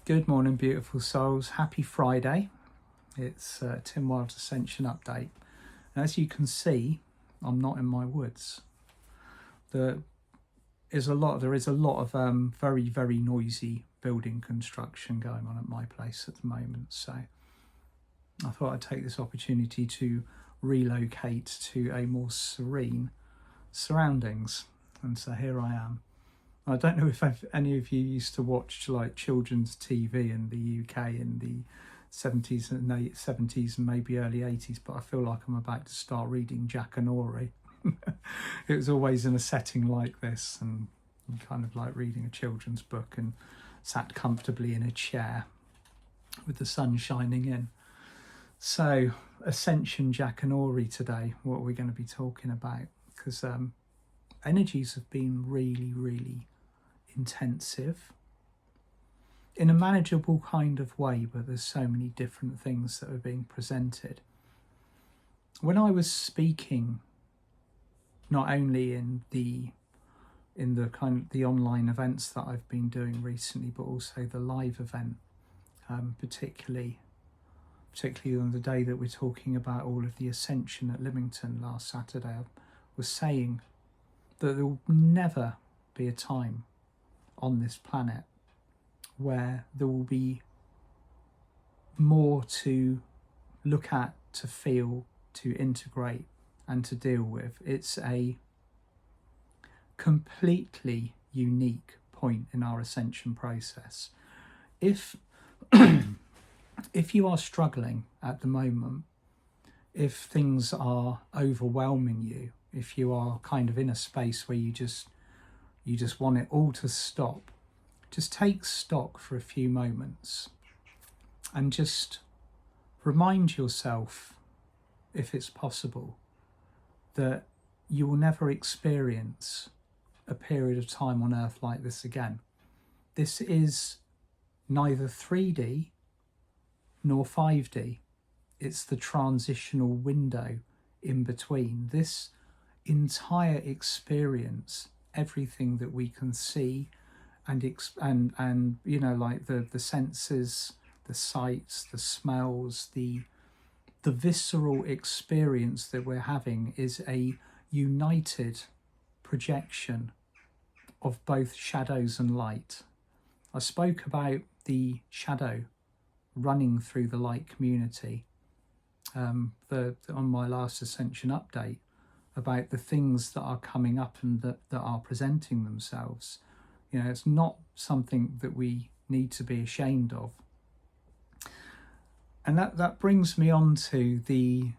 Good morning, beautiful souls. Happy Friday. It's Tim Wild's Ascension update. And as you can see, I'm not in my woods. There is a lot of very, very noisy building construction going on at my place at the moment. So I thought I'd take this opportunity to relocate to a more serene surroundings. And so here I am. I don't know if any of you used to watch like children's TV in the UK in the 70s and maybe early 80s, but I feel like I'm about to start reading Jackanory. It was always in a setting like this, and kind of like reading a children's book and sat comfortably in a chair with the sun shining in. So Ascension Jackanory today, what are we going to be talking about? Because energies have been really intensive in a manageable kind of way, but there's so many different things that are being presented. When I was speaking, not only in the kind of the online events that I've been doing recently, but also the live event, particularly on the day that we're talking about all of the Ascension at Lymington last Saturday, I was saying that there will never be a time on this planet where there will be more to look at, to feel, to integrate and to deal with. It's a completely unique point in our ascension process. If you are struggling at the moment, if things are overwhelming you, if you are kind of in a space where you just want it all to stop, just take stock for a few moments and just remind yourself, if it's possible, that you will never experience a period of time on Earth like this again. This is neither 3D nor 5D. It's the transitional window in between. This entire experience, everything that we can see and you know, like the senses, the sights, the smells, the visceral experience that we're having is a united projection of both shadows and light. I spoke about the shadow running through the light community on my last Ascension update, about the things that are coming up and that are presenting themselves. You know, it's not something that we need to be ashamed of. And that brings me on to the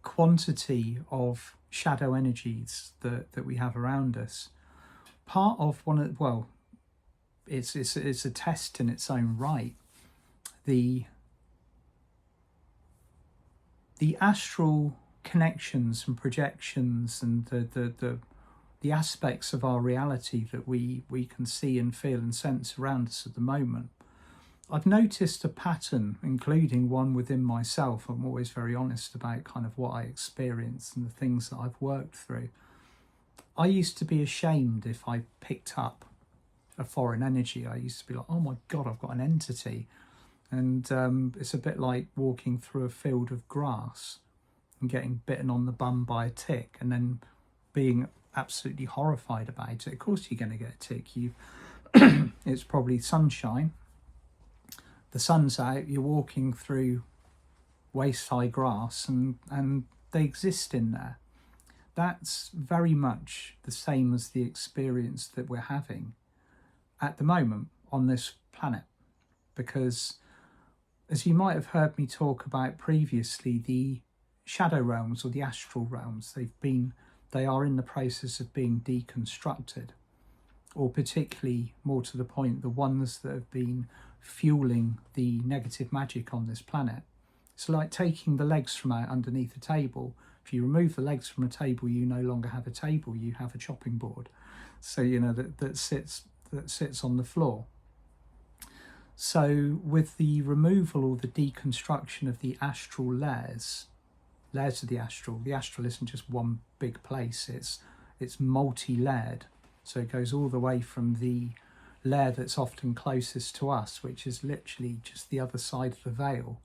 quantity of shadow energies that we have around us. Part of it's a test in its own right. The astral connections and projections and the aspects of our reality that we can see and feel and sense around us at the moment. I've noticed a pattern, including one within myself. I'm always very honest about kind of what I experience and the things that I've worked through. I used to be ashamed if I picked up a foreign energy. I used to be like, oh my God, I've got an entity. And it's a bit like walking through a field of grass and getting bitten on the bum by a tick and then being absolutely horrified about it. Of course you're going to get a tick. It's probably sunshine. The sun's out, you're walking through waist-high grass and they exist in there. That's very much the same as the experience that we're having at the moment on this planet. Because as you might have heard me talk about previously, the shadow realms or the astral realms, they are in the process of being deconstructed, or particularly more to the point, the ones that have been fueling the negative magic on this planet. It's like taking the legs from out underneath a table. If you remove the legs from a table, you no longer have a table, you have a chopping board. So, you know, that sits on the floor. So with the removal or the deconstruction of the astral layers of the astral isn't just one big place, it's multi-layered. So it goes all the way from the layer that's often closest to us, which is literally just the other side of the veil,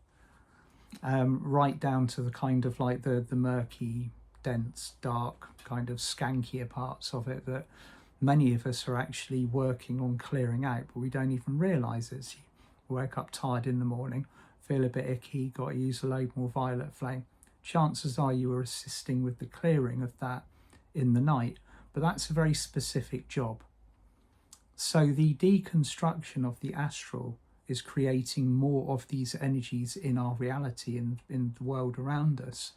right down to the kind of like the murky, dense, dark, kind of skankier parts of it that many of us are actually working on clearing out, but we don't even realise it. So you wake up tired in the morning, feel a bit icky, got to use a load more violet flame. Chances are you are assisting with the clearing of that in the night, but that's a very specific job. So the deconstruction of the astral is creating more of these energies in our reality, in the world around us.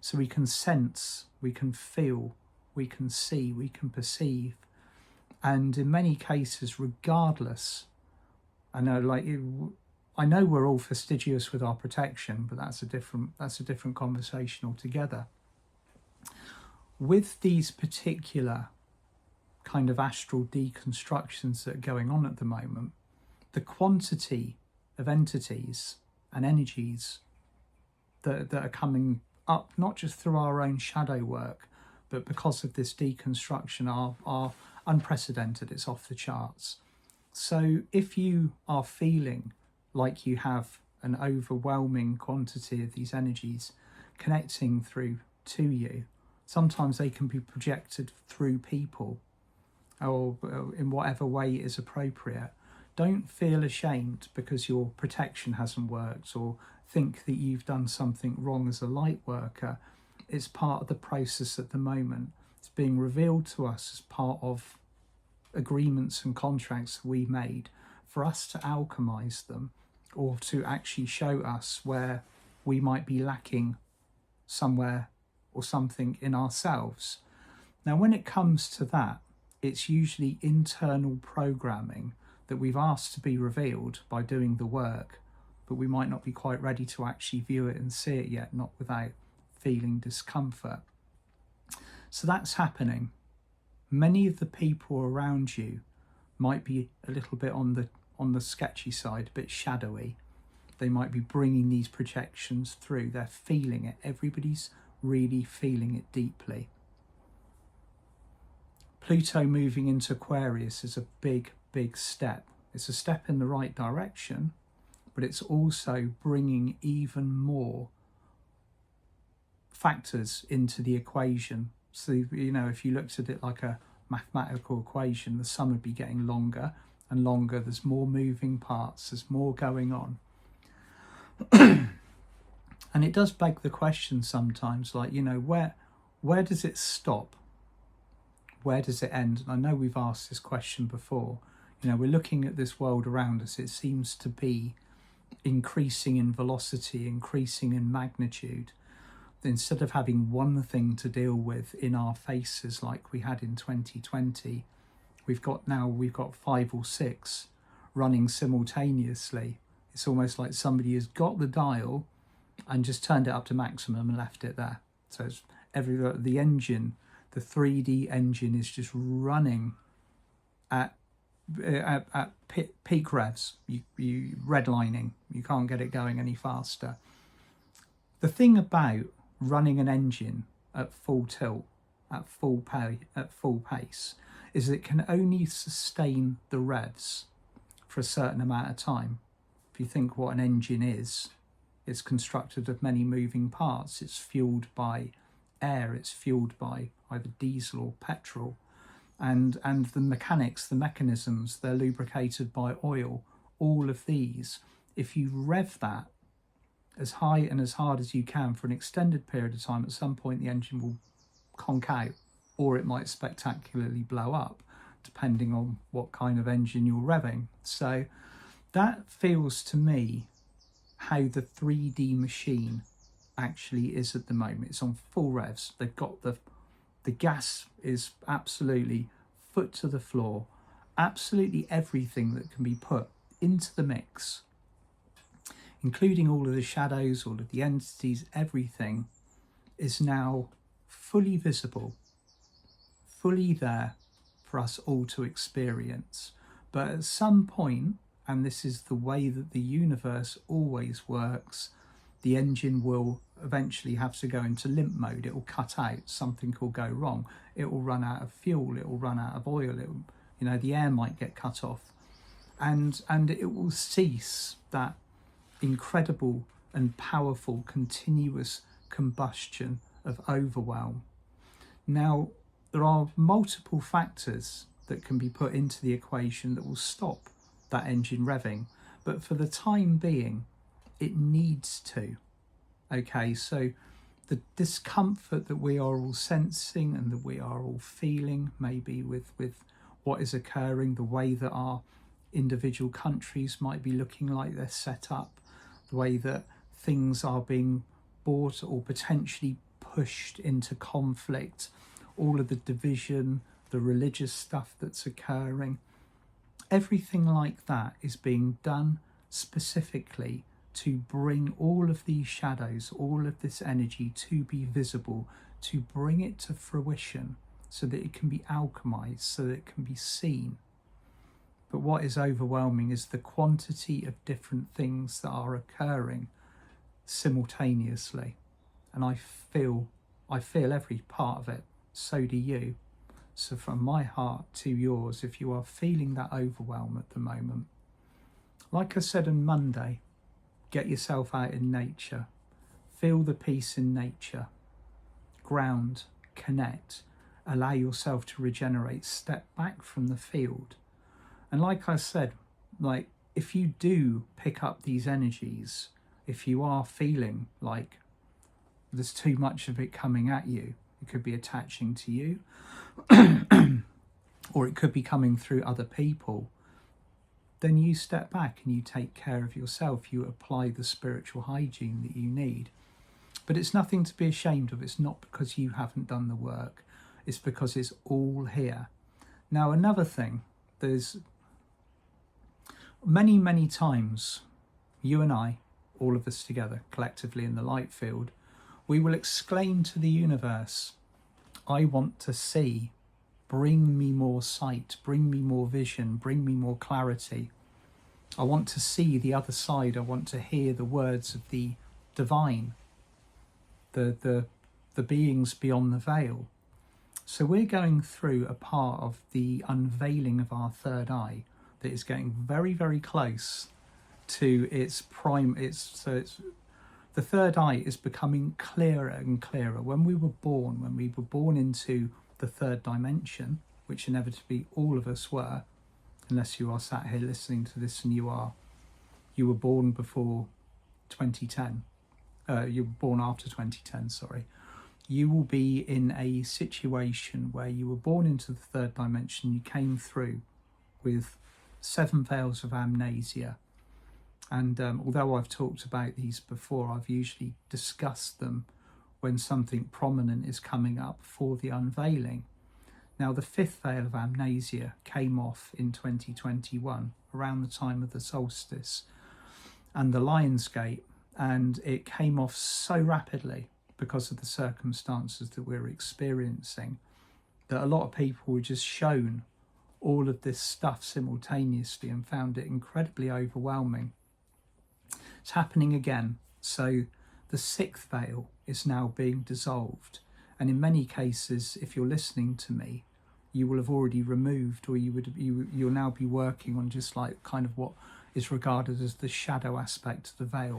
So we can sense, we can feel, we can see, we can perceive. And in many cases, regardless, I know we're all fastidious with our protection, but that's a different conversation altogether. With these particular kind of astral deconstructions that are going on at the moment, the quantity of entities and energies that are coming up, not just through our own shadow work, but because of this deconstruction, are unprecedented. It's off the charts. So if you are feeling like you have an overwhelming quantity of these energies connecting through to you, sometimes they can be projected through people or in whatever way is appropriate. Don't feel ashamed because your protection hasn't worked or think that you've done something wrong as a light worker. It's part of the process at the moment. It's being revealed to us as part of agreements and contracts we made for us to alchemize them, or to actually show us where we might be lacking somewhere or something in ourselves. Now, when it comes to that, it's usually internal programming that we've asked to be revealed by doing the work, but we might not be quite ready to actually view it and see it yet, not without feeling discomfort. So that's happening. Many of the people around you might be a little bit on the sketchy side, a bit shadowy. They might be bringing these projections through. They're feeling it. Everybody's really feeling it deeply. Pluto moving into Aquarius is a big step. It's a step in the right direction, but it's also bringing even more factors into the equation. So, if you looked at it like a mathematical equation, the sum would be getting longer and longer. There's more moving parts, there's more going on. And it does beg the question sometimes, like, where does it stop? Where does it end? And I know we've asked this question before. We're looking at this world around us. It seems to be increasing in velocity, increasing in magnitude. Instead of having one thing to deal with in our faces like we had in 2020, we've got 5 or 6 running simultaneously. It's almost like somebody has got the dial and just turned it up to maximum and left it there. So it's the engine, the 3D engine is just running at peak revs. You redlining. You can't get it going any faster. The thing about running an engine at full tilt, at full pace, is it can only sustain the revs for a certain amount of time. If you think what an engine is, it's constructed of many moving parts. It's fueled by air, it's fueled by either diesel or petrol, and the mechanics, the mechanisms, they're lubricated by oil. All of these, if you rev that as high and as hard as you can for an extended period of time, at some point the engine will conk out, or it might spectacularly blow up, depending on what kind of engine you're revving. So that feels to me how the 3D machine actually is at the moment. It's on full revs. They've got the gas is absolutely foot to the floor. Absolutely everything that can be put into the mix, including all of the shadows, all of the entities, everything is now fully visible, fully there for us all to experience. But at some point, and this is the way that the universe always works, the engine will eventually have to go into limp mode. It will cut out, something will go wrong. It will run out of fuel, it will run out of oil, the air might get cut off. and it will cease that incredible and powerful continuous combustion of overwhelm. Now, there are multiple factors that can be put into the equation that will stop that engine revving, but for the time being, it needs to. Okay, so the discomfort that we are all sensing and that we are all feeling, maybe with what is occurring, the way that our individual countries might be looking like they're set up, the way that things are being bought or potentially pushed into conflict, all of the division, the religious stuff that's occurring, everything like that is being done specifically to bring all of these shadows, all of this energy to be visible, to bring it to fruition so that it can be alchemized, so that it can be seen. But what is overwhelming is the quantity of different things that are occurring simultaneously. And I feel every part of it. So do you. So from my heart to yours, if you are feeling that overwhelm at the moment, like I said on Monday, get yourself out in nature. Feel the peace in nature. Ground, connect, allow yourself to regenerate, step back from the field. And like I said, like if you do pick up these energies, if you are feeling like there's too much of it coming at you, it could be attaching to you, or it could be coming through other people, then you step back and you take care of yourself. You apply the spiritual hygiene that you need. But it's nothing to be ashamed of. It's not because you haven't done the work. It's because it's all here. Now, another thing, there's many, many times you and I, all of us together, collectively in the light field, we will exclaim to the universe, I want to see. Bring me more sight, bring me more vision, bring me more clarity. I want to see the other side. I want to hear the words of the divine, the beings beyond the veil. So we're going through a part of the unveiling of our third eye that is getting very, very close to its prime. The third eye is becoming clearer and clearer. When we were born into the third dimension, which inevitably all of us were, unless you are sat here listening to this and you were born before 2010, you were born after 2010, sorry, you will be in a situation where you were born into the third dimension, you came through with 7 veils of amnesia. And although I've talked about these before, I've usually discussed them when something prominent is coming up for the unveiling. Now, the 5th veil of amnesia came off in 2021, around the time of the solstice and the Lion's Gate, and it came off so rapidly because of the circumstances that we're experiencing that a lot of people were just shown all of this stuff simultaneously and found it incredibly overwhelming. It's happening again. So the 6th veil is now being dissolved. And in many cases, if you're listening to me, you will have already removed, or you'll now be working on just like kind of what is regarded as the shadow aspect of the veil,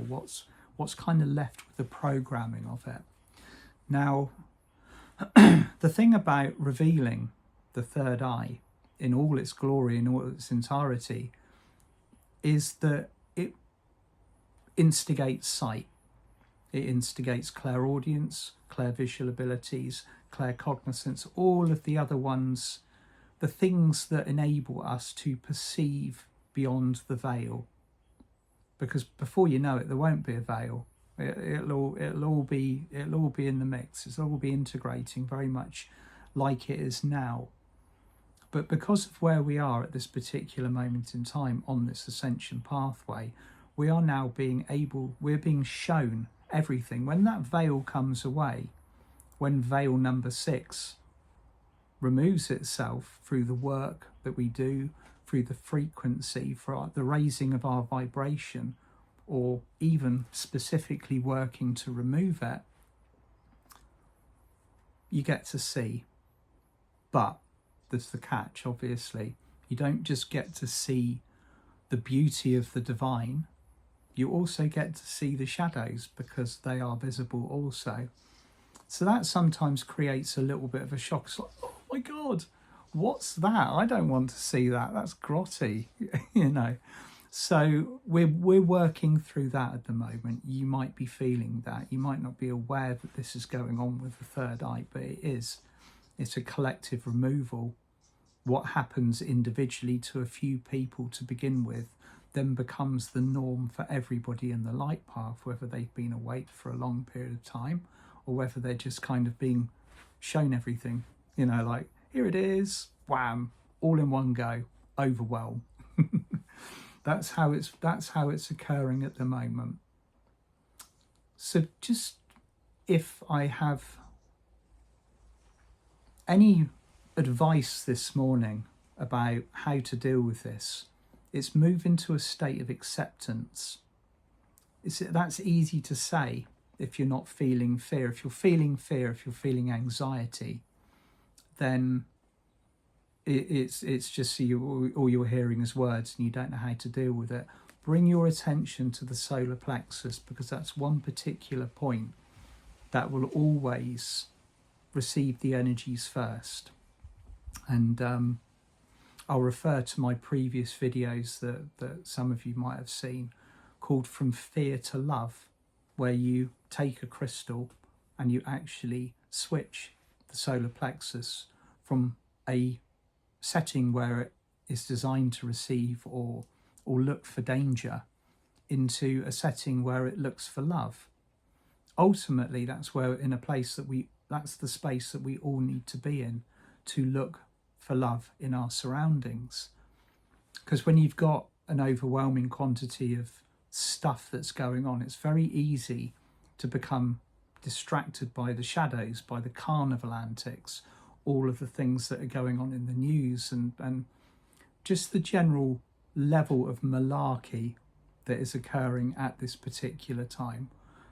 what's kind of left with the programming of it. Now, the thing about revealing the third eye in all its glory, in all its entirety, is that it instigates sight. It instigates clairaudience, clairvisual abilities, claircognizance, all of the other ones, the things that enable us to perceive beyond the veil. Because before you know it, there won't be a veil. It'll all be in the mix. It'll all be integrating very much like it is now. But because of where we are at this particular moment in time on this ascension pathway, we are now we're being shown everything. When that veil comes away, when veil number 6 removes itself through the work that we do, through the frequency, for the raising of our vibration, or even specifically working to remove it, you get to see. But there's the catch, obviously. You don't just get to see the beauty of the divine, you also get to see the shadows because they are visible also. So that sometimes creates a little bit of a shock. It's like, oh my God, what's that? I don't want to see that. That's grotty, you know. So we're working through that at the moment. You might be feeling that. You might not be aware that this is going on with the third eye, but it is. It's a collective removal. What happens individually to a few people to begin with then becomes the norm for everybody in the light path, whether they've been awake for a long period of time or whether they're just kind of being shown everything, you know, like, here it is, wham, all in one go, overwhelm. That's how it's occurring at the moment. So just, if I have any advice this morning about how to deal with this, it's move into a state of acceptance. That's easy to say if you're not feeling fear. If you're feeling fear, if you're feeling anxiety, then it's just all you're hearing is words and you don't know how to deal with it. Bring your attention to the solar plexus, because that's one particular point that will always receive the energies first. And I'll refer to my previous videos that some of you might have seen, called From Fear to Love, where you take a crystal and you actually switch the solar plexus from a setting where it is designed to receive or look for danger into a setting where it looks for love. Ultimately, that's the space that we all need to be in, to look for love in our surroundings. Because when you've got an overwhelming quantity of stuff that's going on, it's very easy to become distracted by the shadows, by the carnival antics, all of the things that are going on in the news, and just the general level of malarkey that is occurring at this particular time.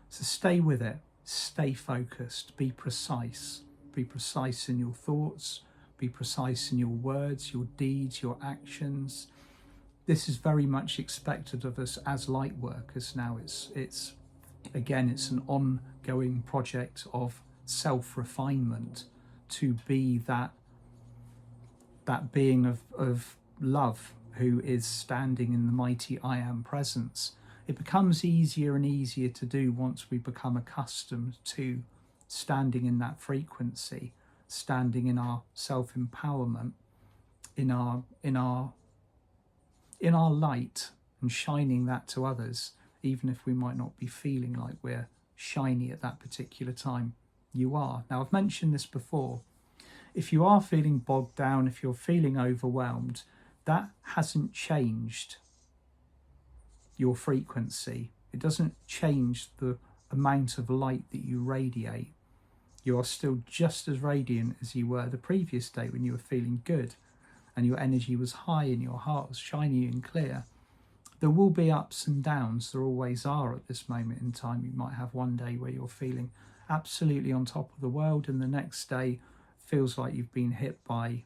So stay with it, stay focused, be precise in your thoughts, be precise in your words, your deeds, your actions. This is very much expected of us as light workers now. It's an ongoing project of self-refinement to be that being of love who is standing in the mighty I Am presence. It becomes easier and easier to do once we become accustomed to standing in that frequency, standing in our self-empowerment, in our light, and shining that to others, even if we might not be feeling like we're shiny at that particular time. You are. Now, I've mentioned this before. If you are feeling bogged down, if you're feeling overwhelmed, that hasn't changed your frequency. It doesn't change the amount of light that you radiate. You are still just as radiant as you were the previous day when you were feeling good and your energy was high and your heart was shiny and clear. There will be ups and downs. There always are at this moment in time. You might have one day where you're feeling absolutely on top of the world, and the next day feels like you've been hit by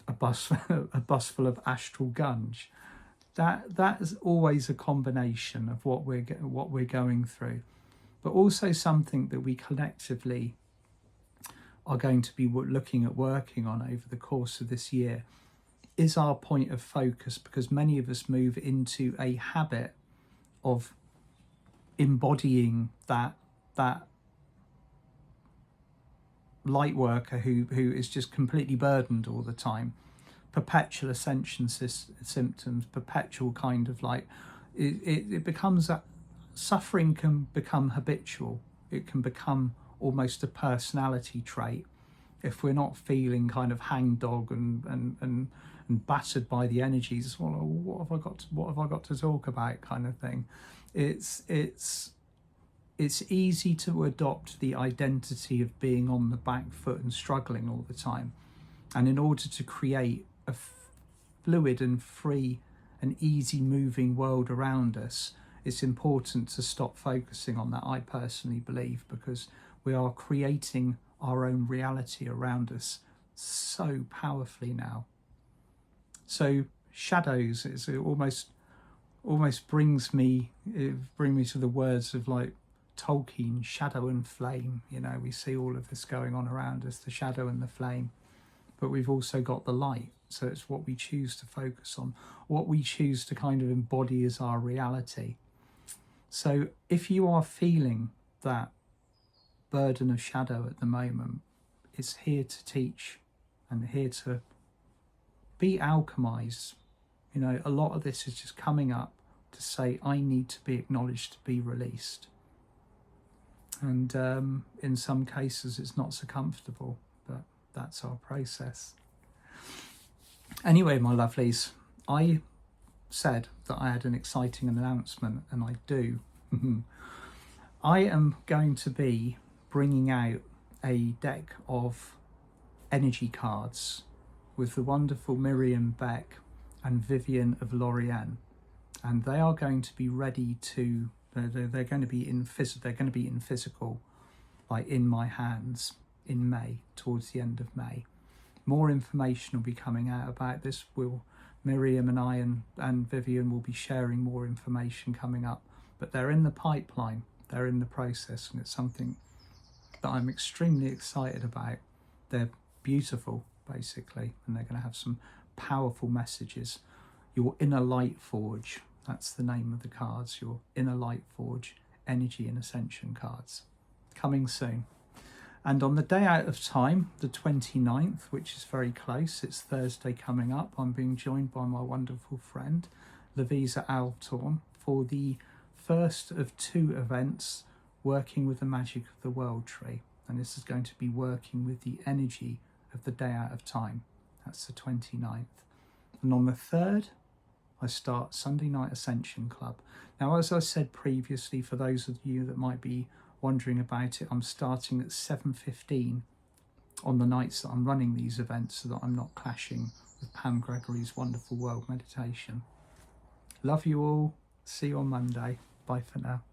a bus full of astral gunge. That is always a combination of what we're going through, but also something that we collectively are going to be looking at working on over the course of this year is our point of focus, because many of us move into a habit of embodying that light worker who is just completely burdened all the time, perpetual ascension symptoms, perpetual kind of like it becomes that suffering can become habitual. It can become almost a personality trait if we're not feeling kind of hangdog and battered by the energies. Well, what have I got to talk about, kind of thing. It's easy to adopt the identity of being on the back foot and struggling all the time. And in order to create a fluid and free and easy moving world around us, it's important to stop focusing on that, I personally believe, because we are creating our own reality around us so powerfully now. So shadows. It almost brings me to the words of like Tolkien, shadow and flame. You know, we see all of this going on around us, the shadow and the flame, but we've also got the light. So it's what we choose to focus on, what we choose to kind of embody as our reality. So if you are feeling that burden of shadow at the moment, it's here to teach and here to be alchemized. You know, a lot of this is just coming up to say, I need to be acknowledged to be released. And in some cases, it's not so comfortable, but that's our process. Anyway, my lovelies, I said that I had an exciting announcement, and I do. I am going to be bringing out a deck of energy cards with the wonderful Miriam Beck and Vivian of Lorien, and they are going to be ready to. They're going to be in physical, like in my hands in May, towards the end of May. More information will be coming out about this. Miriam and I and Vivian will be sharing more information coming up, but they're in the pipeline, they're in the process, and it's something that I'm extremely excited about. They're beautiful, basically, and they're going to have some powerful messages. Your Inner Light Forge, that's the name of the cards, your Inner Light Forge Energy and Ascension cards, coming soon. And on the day out of time, the 29th, which is very close, it's Thursday coming up, I'm being joined by my wonderful friend, Lavisa Altorn, for the first of 2 events working with the magic of the World Tree. And this is going to be working with the energy of the day out of time. That's the 29th. And on the 3rd, I start Sunday Night Ascension Club. Now, as I said previously, for those of you that might be wondering about it, I'm starting at 7:15 on the nights that I'm running these events so that I'm not clashing with Pam Gregory's wonderful world meditation. Love you all. See you on Monday. Bye for now.